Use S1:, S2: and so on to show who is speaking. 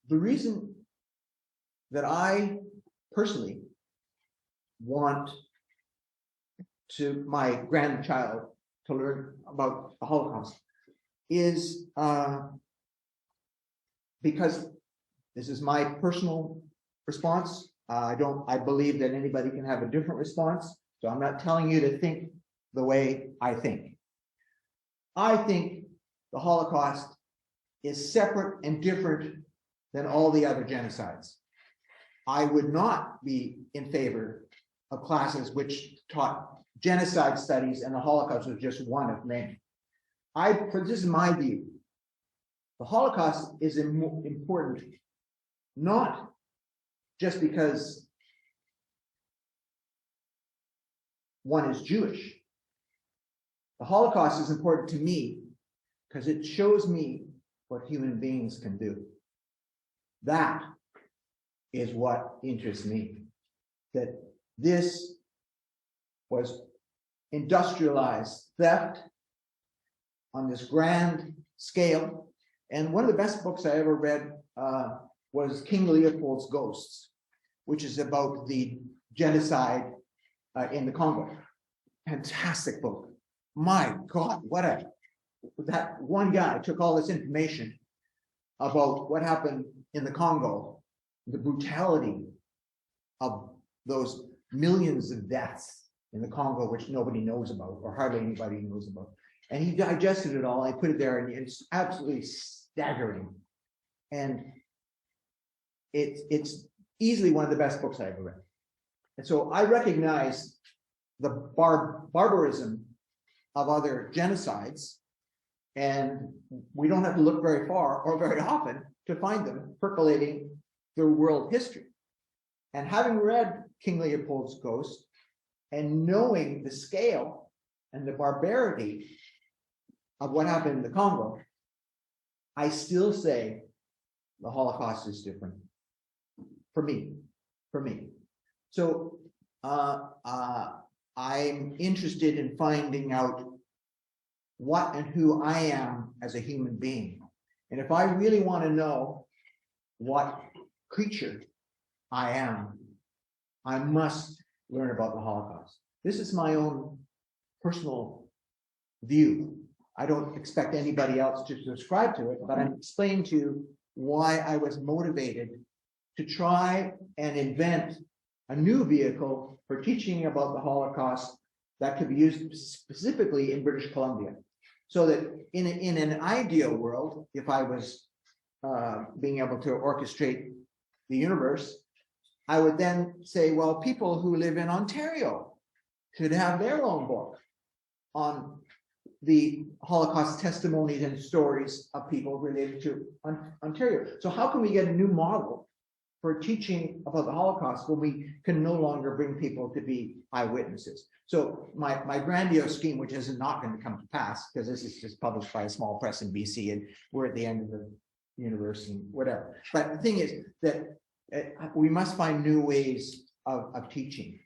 S1: the reason that I personally want my grandchild to learn about the Holocaust is because this is my personal response. I believe that anybody can have a different response. So I'm not telling you to think the way I think. I think the Holocaust is separate and different than all the other genocides. I would not be in favor of classes which taught genocide studies and the Holocaust was just one of many. This is my view. The Holocaust is important, not just because one is Jewish. The Holocaust is important to me because it shows me what human beings can do. That is what interests me. That this was industrialized theft on this grand scale. And one of the best books I ever read was King Leopold's Ghosts, which is about the genocide in the Congo. Fantastic book. My God, that one guy took all this information about what happened in the Congo, the brutality of those millions of deaths in the Congo, which nobody knows about, or hardly anybody knows about. And he digested it all. I put it there, and it's absolutely staggering. And it's easily one of the best books I ever read. And so I recognize the barbarism of other genocides, and we don't have to look very far or very often to find them percolating through world history. And having read King Leopold's Ghost and knowing the scale and the barbarity of what happened in the Congo, I still say the Holocaust is different for me. So I'm interested in finding out what and who I am as a human being. And if I really want to know what creature I am, I must learn about the Holocaust. This is my own personal view. I don't expect anybody else to subscribe to it, but I'm explaining to you why I was motivated to try and invent a new vehicle for teaching about the Holocaust that could be used specifically in British Columbia. So that in an ideal world, if I was being able to orchestrate the universe, I would then say, well, people who live in Ontario should have their own book on the Holocaust testimonies and stories of people related to Ontario. So how can we get a new model for teaching about the Holocaust when we can no longer bring people to be eyewitnesses? So my grandiose scheme, which is not going to come to pass, because this is just published by a small press in BC, and we're at the end of the universe and whatever. But the thing is that we must find new ways of teaching.